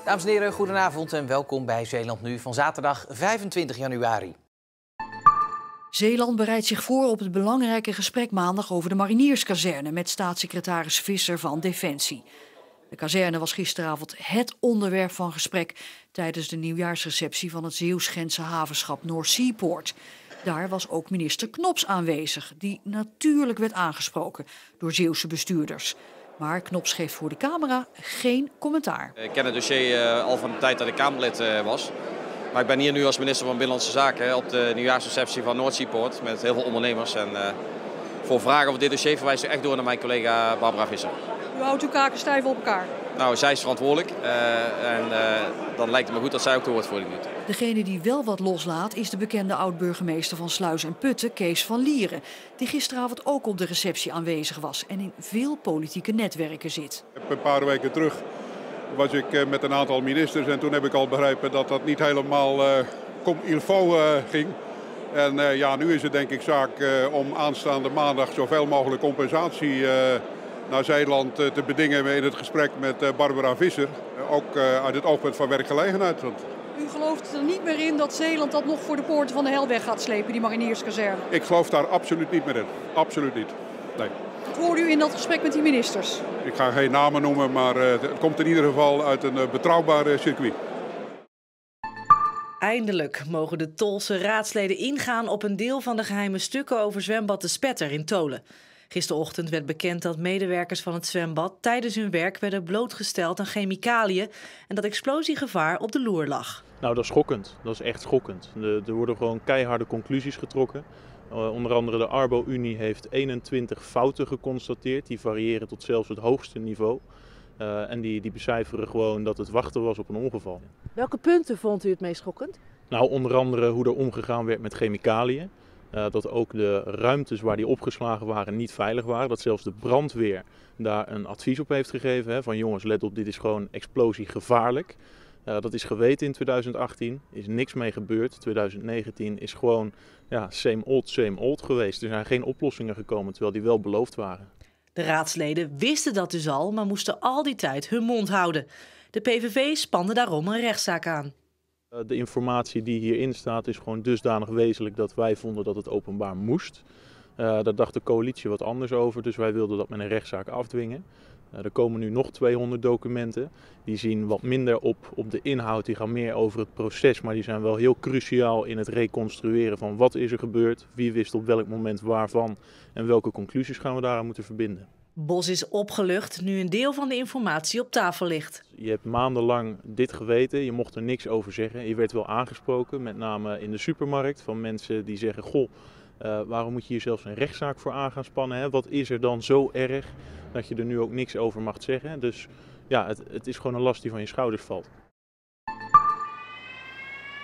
Dames en heren, goedenavond en welkom bij Zeeland Nu van zaterdag 25 januari. Zeeland bereidt zich voor op het belangrijke gesprek maandag over de marinierskazerne met staatssecretaris Visser van Defensie. De kazerne was gisteravond het onderwerp van gesprek tijdens de nieuwjaarsreceptie van het Zeeuws-Gentse havenschap North Seaport. Daar was ook minister Knops aanwezig, die natuurlijk werd aangesproken door Zeeuwse bestuurders. Maar Knops geeft voor de camera geen commentaar. Ik ken het dossier al van de tijd dat ik Kamerlid was. Maar ik ben hier nu als minister van Binnenlandse Zaken op de nieuwjaarsreceptie van North Seaport met heel veel ondernemers. En voor vragen over dit dossier verwijs ik echt door naar mijn collega Barbara Visser. U houdt uw kaken stijf op elkaar. Nou, zij is verantwoordelijk en dan lijkt het me goed dat zij ook de woordvoering doet. Degene die wel wat loslaat is de bekende oud-burgemeester van Sluis en Putten, Kees van Lieren. Die gisteravond ook op de receptie aanwezig was en in veel politieke netwerken zit. Een paar weken terug was ik met een aantal ministers en toen heb ik al begrepen dat dat niet helemaal comme il faut ging. En nu is het denk ik zaak om aanstaande maandag zoveel mogelijk compensatie naar Zeeland te bedingen in het gesprek met Barbara Visser. Ook uit het oogpunt van werkgelegenheid. U gelooft er niet meer in dat Zeeland dat nog voor de poorten van de hel weg gaat slepen, die marinierskazerne? Ik geloof daar absoluut niet meer in. Absoluut niet. Nee. Wat hoorde u in dat gesprek met die ministers? Ik ga geen namen noemen, maar het komt in ieder geval uit een betrouwbaar circuit. Eindelijk mogen de Tolse raadsleden ingaan op een deel van de geheime stukken over zwembad De Spetter in Tolen. Gisterochtend werd bekend dat medewerkers van het zwembad tijdens hun werk werden blootgesteld aan chemicaliën en dat explosiegevaar op de loer lag. Nou, dat is schokkend. Dat is echt schokkend. Er worden gewoon keiharde conclusies getrokken. Onder andere de Arbo-Unie heeft 21 fouten geconstateerd. Die variëren tot zelfs het hoogste niveau. En die becijferen gewoon dat het wachten was op een ongeval. Welke punten vond u het meest schokkend? Nou, onder andere hoe er omgegaan werd met chemicaliën. Dat ook de ruimtes waar die opgeslagen waren niet veilig waren. Dat zelfs de brandweer daar een advies op heeft gegeven. Van jongens, let op, dit is gewoon explosiegevaarlijk. Dat is geweten in 2018, is niks mee gebeurd. 2019 is gewoon same old geweest. Er zijn geen oplossingen gekomen, terwijl die wel beloofd waren. De raadsleden wisten dat dus al, maar moesten al die tijd hun mond houden. De PVV spande daarom een rechtszaak aan. De informatie die hierin staat is gewoon dusdanig wezenlijk dat wij vonden dat het openbaar moest. Daar dacht de coalitie wat anders over, dus wij wilden dat met een rechtszaak afdwingen. Er komen nu nog 200 documenten. Die zien wat minder op de inhoud, die gaan meer over het proces. Maar die zijn wel heel cruciaal in het reconstrueren van wat is er gebeurd, wie wist op welk moment waarvan en welke conclusies gaan we daaraan moeten verbinden. Bos is opgelucht nu een deel van de informatie op tafel ligt. Je hebt maandenlang dit geweten, je mocht er niks over zeggen. Je werd wel aangesproken, met name in de supermarkt, van mensen die zeggen: goh, waarom moet je hier zelfs een rechtszaak voor aan gaan spannen? Hè? Wat is er dan zo erg dat je er nu ook niks over mag zeggen? Dus ja, het is gewoon een last die van je schouders valt.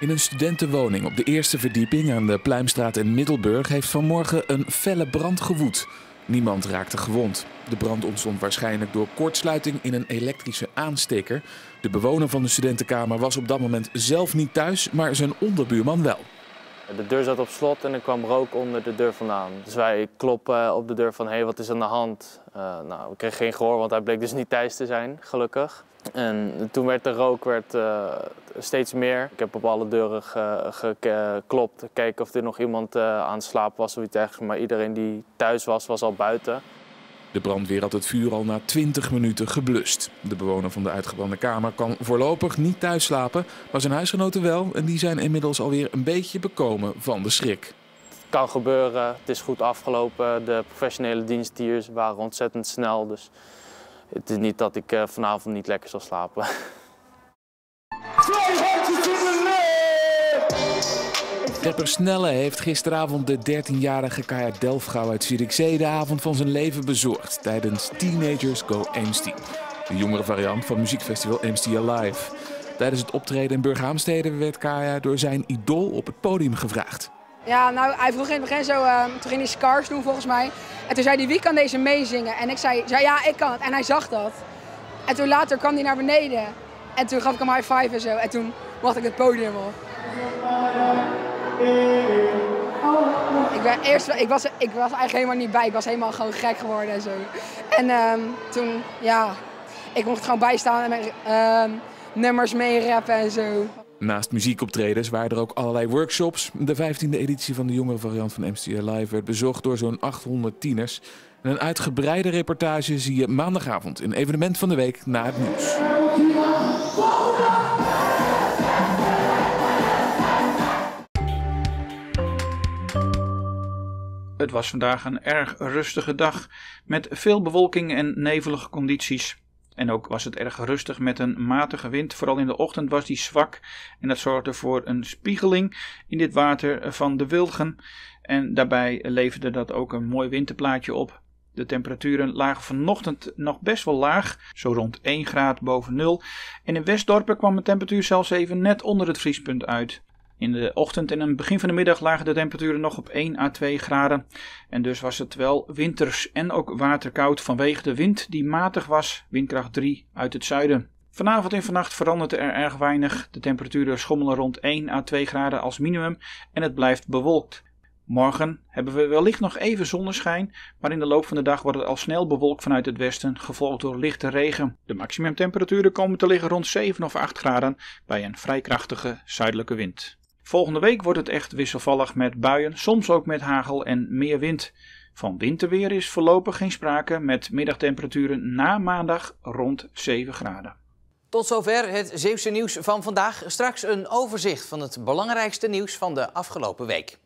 In een studentenwoning op de eerste verdieping aan de Pluimstraat in Middelburg heeft vanmorgen een felle brand gewoed. Niemand raakte gewond. De brand ontstond waarschijnlijk door kortsluiting in een elektrische aansteker. De bewoner van de studentenkamer was op dat moment zelf niet thuis, maar zijn onderbuurman wel. De deur zat op slot en er kwam rook onder de deur vandaan. Dus wij kloppen op de deur van hey, wat is aan de hand? We kregen geen gehoor, want hij bleek dus niet thuis te zijn, gelukkig. En toen werd de rook steeds meer. Ik heb op alle deuren geklopt, kijken of er nog iemand aan het slapen was of iets dergelijks. Maar iedereen die thuis was al buiten. De brandweer had het vuur al na 20 minuten geblust. De bewoner van de uitgebrande kamer kan voorlopig niet thuis slapen, maar zijn huisgenoten wel. En die zijn inmiddels alweer een beetje bekomen van de schrik. Het kan gebeuren, het is goed afgelopen. De professionele dienstdieners waren ontzettend snel. Dus het is niet dat ik vanavond niet lekker zal slapen. Rapper Snelle heeft gisteravond de 13-jarige Kaya Delfgauw uit Zierikzee de avond van zijn leven bezorgd tijdens Teenagers Go Amsty, de jongere variant van muziekfestival Amsty Alive. Tijdens het optreden in Burghaamstede werd Kaya door zijn idool op het podium gevraagd. Ja, nou, hij vroeg in het begin zo, toen ging hij Scars doen volgens mij. En toen zei hij, wie kan deze meezingen? En ik zei ja, ik kan het. En hij zag dat. En toen later kwam hij naar beneden. En toen gaf ik hem een high five en zo. En toen mocht ik het podium op. Ik was eigenlijk helemaal niet bij. Ik was helemaal gewoon gek geworden en zo. En toen, ja, ik mocht er gewoon bij staan. En nummers mee rappen en zo. Naast muziekoptredens waren er ook allerlei workshops. De 15e editie van de jongere variant van MCA Live werd bezocht door zo'n 800 tieners. En een uitgebreide reportage zie je maandagavond in Evenement van de Week na het nieuws. Het was vandaag een erg rustige dag met veel bewolking en nevelige condities. En ook was het erg rustig met een matige wind. Vooral in de ochtend was die zwak en dat zorgde voor een spiegeling in dit water van de Wilgen. En daarbij leverde dat ook een mooi winterplaatje op. De temperaturen lagen vanochtend nog best wel laag, zo rond 1 graad boven nul. En in Westdorpen kwam de temperatuur zelfs even net onder het vriespunt uit. In de ochtend en aan het begin van de middag lagen de temperaturen nog op 1 à 2 graden. En dus was het wel winters en ook waterkoud vanwege de wind die matig was, windkracht 3 uit het zuiden. Vanavond en vannacht verandert er erg weinig. De temperaturen schommelen rond 1 à 2 graden als minimum en het blijft bewolkt. Morgen hebben we wellicht nog even zonneschijn, maar in de loop van de dag wordt het al snel bewolkt vanuit het westen, gevolgd door lichte regen. De maximumtemperaturen komen te liggen rond 7 of 8 graden bij een vrij krachtige zuidelijke wind. Volgende week wordt het echt wisselvallig met buien, soms ook met hagel en meer wind. Van winterweer is voorlopig geen sprake met middagtemperaturen na maandag rond 7 graden. Tot zover het Zeeuwse nieuws van vandaag. Straks een overzicht van het belangrijkste nieuws van de afgelopen week.